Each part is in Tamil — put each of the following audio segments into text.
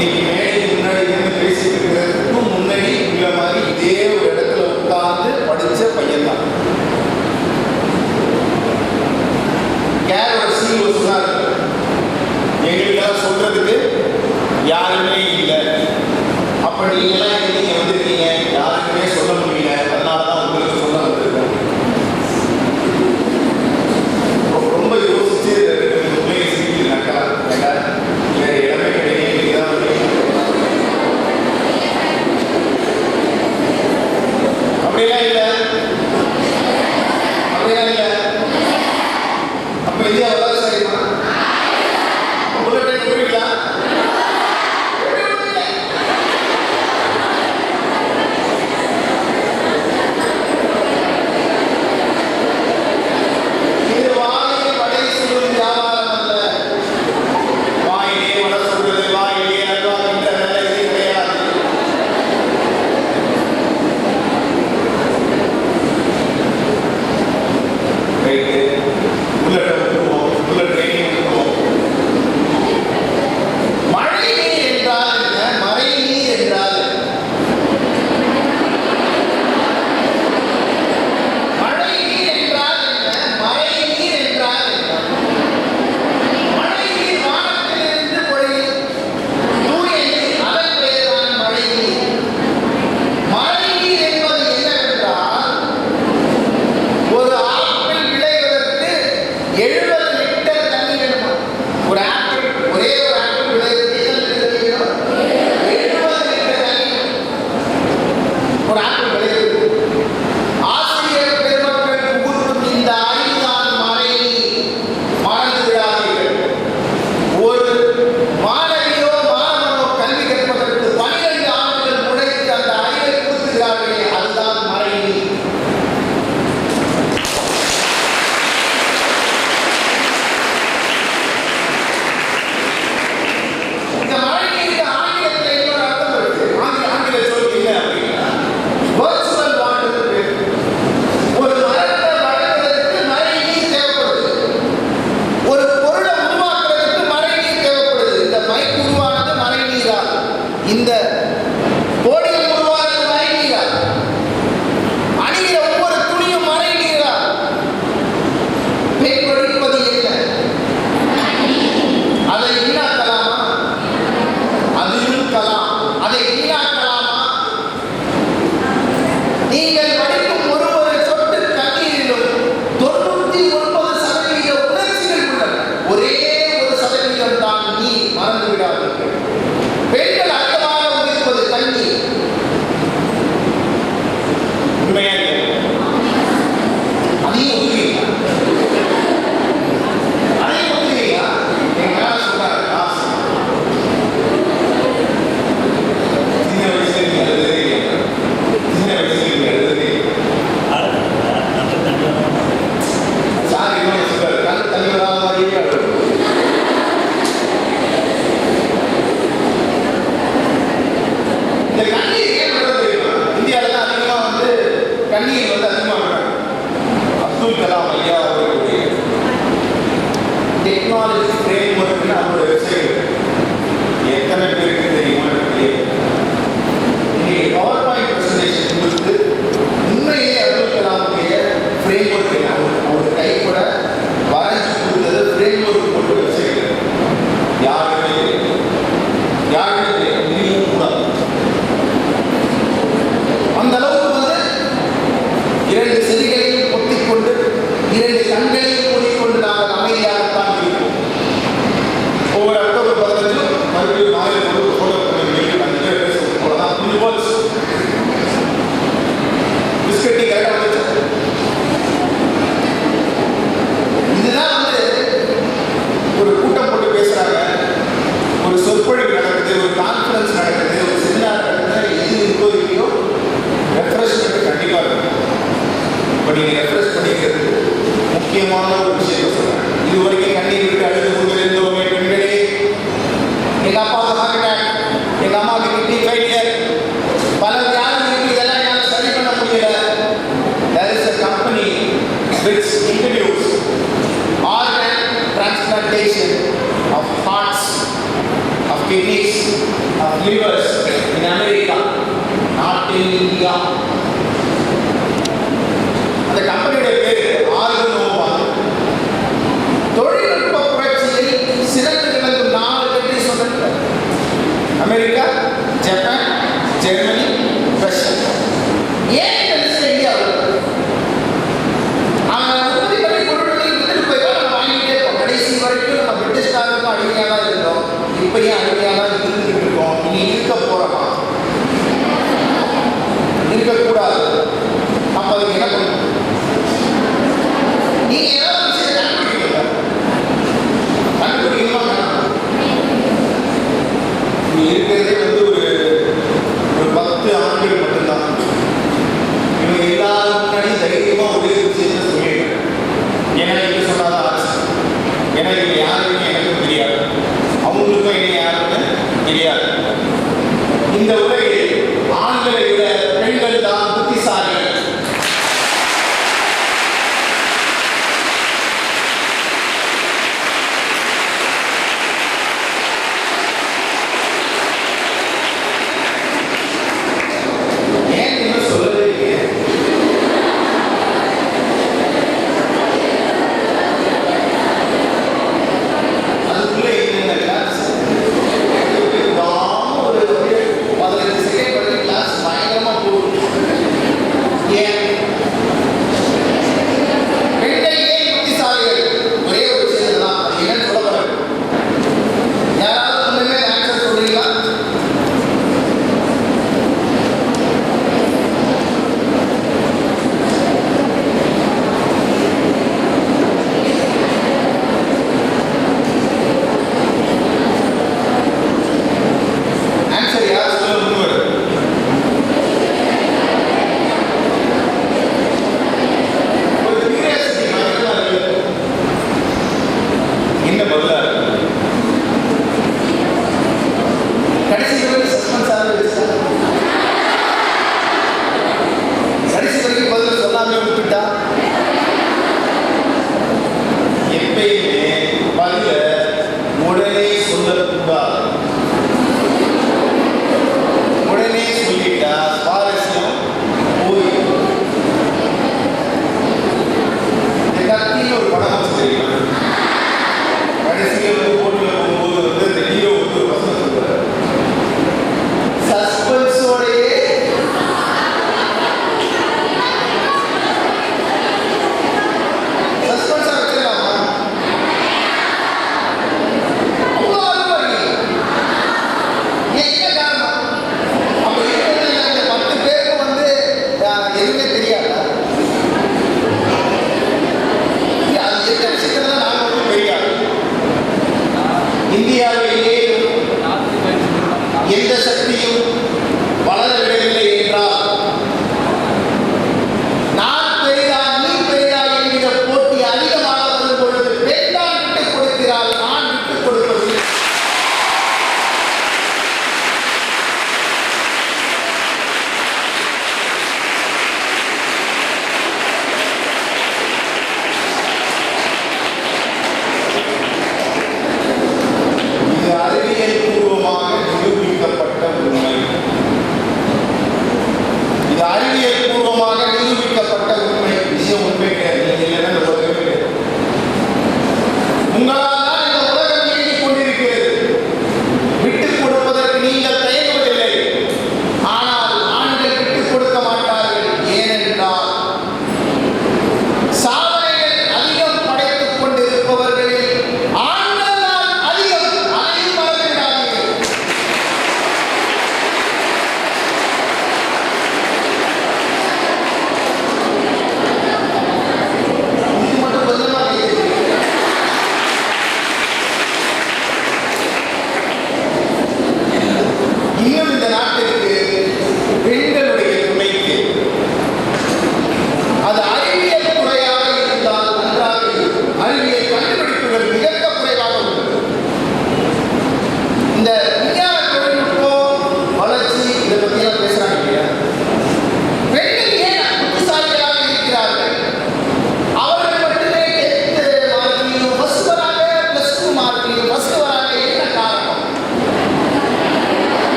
இன்னைக்கு மேடைக்கு முன்னாடி இருந்து பேசிட்டு இருக்கிறதுக்கும் முன்னாடி உள்ள மாதிரி இதே ஒரு இடத்துல உட்கார்ந்து படிச்ச பையன் தான். கேரோட CEO சொன்னார், எங்களுக்கெல்லாம் சொல்றதுக்கு யாருமே இல்லை, அப்ப நீங்களாம் நீங்க வந்திருக்கீங்க, யாருக்குமே சொல்ல முடியல, அதனாலதான் உங்களுக்கு சொல்ல வந்திருக்கோம். ரொம்ப யோசிச்சு உண்மையை சிரிக்கிறாக்கா, வேற இடமே கிடையாது, இதுதான் அப்படியெல்லாம் இல்லை, அப்படியெல்லாம் இல்லை. அப்ப இந்தியா வளர்ச்சி சரிமா? புல்லட்டை கொடுக்கலாம். முக்கியமான ஒரு விஷயம் சொல்றேன். இதுவரைக்கும் கண்ணீர் விட்டு அழுது கொண்டிருந்தோமே பெண்களே, எங்க அப்பாவுக்கு ஹார்ட் அட்டாக், எங்க அம்மாவுக்கு கிட்னி ஃபெயிலியர், பல வியாதிகளுக்கு இதெல்லாம் என்னால் சரி பண்ண முடியல. There is a company which introduce organ transplantation of hearts of kidneys, of livers in America, not in India. அந்த கம்பெனியோட பேரு ஆர்கனோவா. தொழில்நுட்ப புரட்சியில் சிறந்து விளங்கும் 4 கண்ட்ரி சொல்றேன். America, Japan, Germany, Russia. ஏன் இந்த லிஸ்ட்ல இந்தியா வருது? அவன் உற்பத்தி பண்ணி பொருட்களை வித்துட்டு போயிடும், நம்ம வாங்கிட்டே இருக்கோம். கடைசி வரைக்கும் நம்ம பிரிட்டிஷ்காரருக்கும் அடிமையாக தான் இருந்தோம். இப்பயும் அடிமையாக தான் இருந்துட்டு இருக்கோம். இனி இருக்க போறோமா? இருக்கக்கூடாது. அப்ப அதுக்கு என்ன பண்ணணும்? நீங்க ஏதாவது விஷயத்தை கண்டுபிடிக்கல, கண்டுபிடிக்கணுமா வேணாம்? நீ இருக்கிறதே வந்து ஒரு 10 ஆண்டுகள் மட்டும்தான். இவங்க எல்லாரும் முன்னாடி தைரியமா ஒரே விஷயத்தை சொல்லிடுறேன். ஏன்னா இது சொன்னாதான் ஆச்சு. ஏன்னா இவங்க யாருன்னு எனக்கும் தெரியாது, அவங்களுக்கும் என்ன யாருன்னு தெரியாது. இந்த உலகில் ஆண்களை விட பெண்கள் தான் புத்திசாலிகள். ஏன் இன்னும் சொல்லவே இல்லையே? அதுக்குள்ள என்னென்ன கிளாஸ் ஒரு 15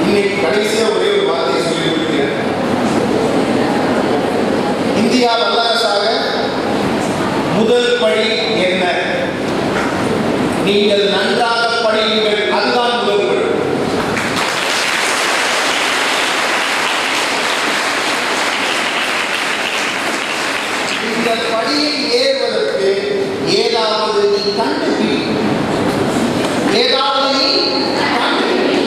இன்னைக்கு கடைசியா ஒரே ஒரு வார்த்தையை சொல்லி முடிக்கிறேன். இந்தியா வல்லரசாக முதல் படி என்ன? நீங்கள் நன்றாக படியுங்கள், அதுதான் முதல் படி. இந்த படியை ஏறுவதற்கு ஏதாவது நீ கண்டுபிடி, ஏதாவது நீ கண்டுபிடி,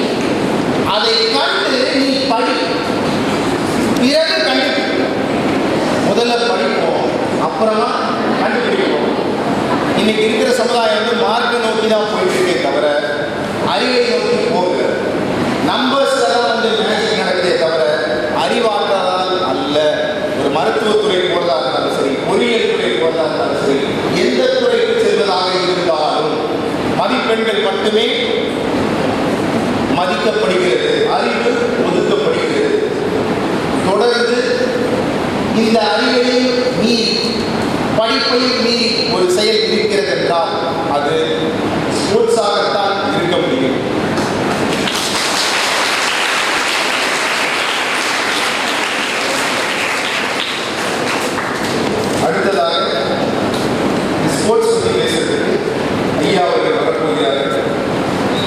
அதை கண்டு நீ படி, பிறகு கண்டுபிடி. முதல்ல படிப்போம், அப்புறமா கண்டுபிடிப்போம். இன்னைக்கு இருக்கிற சமுதாயம் வந்து மார்க்க நோக்கி தான் போயிட்டு இருக்கே தவிர அறிவை நோக்கி போகல. நம்பர்ஸ் எல்லாம் வந்து மேஜிக் நடக்குதே தவிர அறிவாற்றலால் அல்ல. ஒரு மருத்துவத்துறை போறதா இருந்தாலும் சரி, பொறியியல் துறை போறதா இருந்தாலும் சரி, எந்த துறைக்கு செல்வதாக இருந்தாலும் மதிப்பெண்கள் மட்டுமே மதிக்கப்படுகிறது, அறிவு ஒதுக்கப்படுகிறது. தொடர்ந்து இந்த அறிவையும் மீறி, படிப்பையும் மீறி ஒரு செயல் இருக்கிறது என்றால் அது ஸ்போர்ட்ஸாகத்தான் இருக்க முடியும். அடுத்ததாக ஸ்போர்ட்ஸ் பற்றி பேசுறதுக்கு ஐயா அவர்கள் வரப்போகிறார்கள்.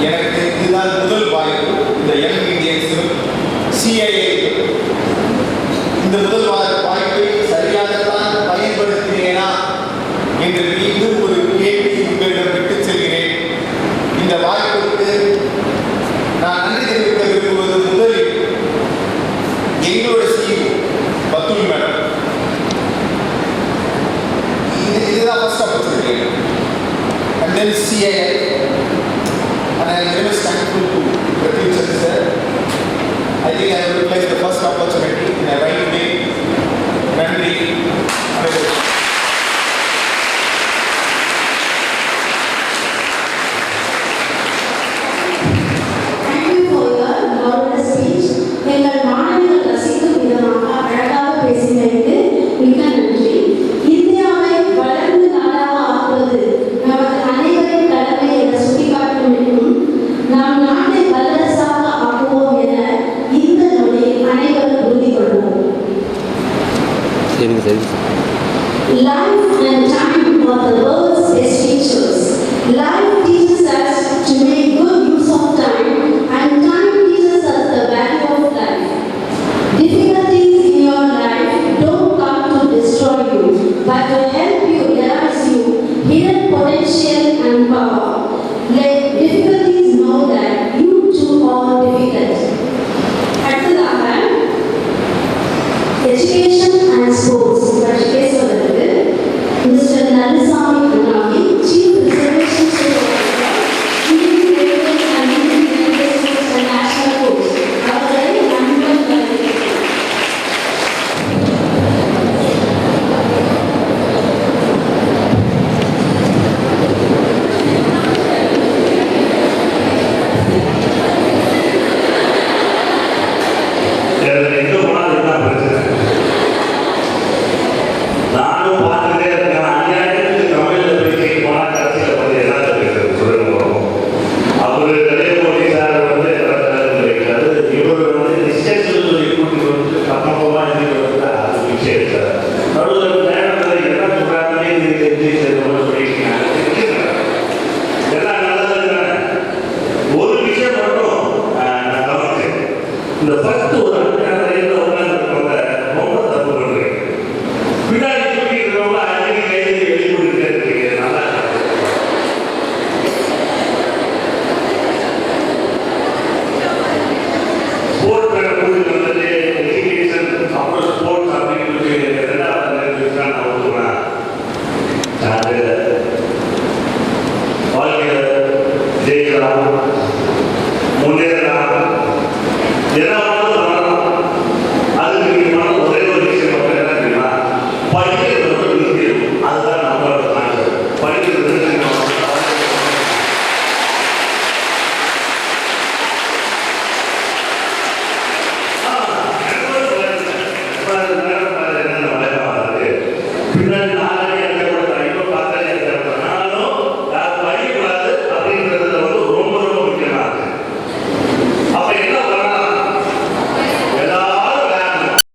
எனக்கு இதுதான் முதல் வாய்ப்பு. இந்த யங் இந்தியன்ஸும் சிஐஏ இந்த முதல் வாய்ப்பை சரியாகத்தான் பயன்படுத்தினேனா என்று மீண்டும் ஒரு கேள்வி உங்களிடம் விட்டு செல்கிறேன். இந்த வாய்ப்புக்கு நான் நன்றி தெரிவிக்க விரும்புவது முதலில் எங்களோட சிஇஓ பத்துல் மேடம். இதுதான் first opportunity. And then CIL, and I am very much thankful to Pradeep Chandra sir. I think I have utilized the first opportunity in a right way. நன்றி. எங்கள் மாணவர்கள் ரசிக்கும் விதமாக அழகாக பேசினதற்கு மிக நன்றி. இந்தியாவை வளர்ந்து நாடாக ஆக்குவது நமது அனைவரின் கடமை என சுட்டிக்காட்டும் என்றும் நாம் நாட்டை வல்லரசாக ஆக்குவோம் என இந்த நொடியில் அனைவரும் உறுதி கொள்வோம். Life and time are the world's best teachers. Life teaches us to make good use of time, and time teaches us the value of life. Difficulties in your life don't come to destroy you, but to help you realize your hidden potential and power. Let difficulties know that you too are difficult. அடுத்ததாக education and sports பற்றி பேசுவதற்கு mister Nallasamy அண்ணாவி, Chief Reservation Supervisor, Indian Railways and Indian Railways Sports and National Coach, அவர்களை அன்புடன் வரவேற்கிறேன். வாழ்க்கையில் ஜெயிக்கலாம்,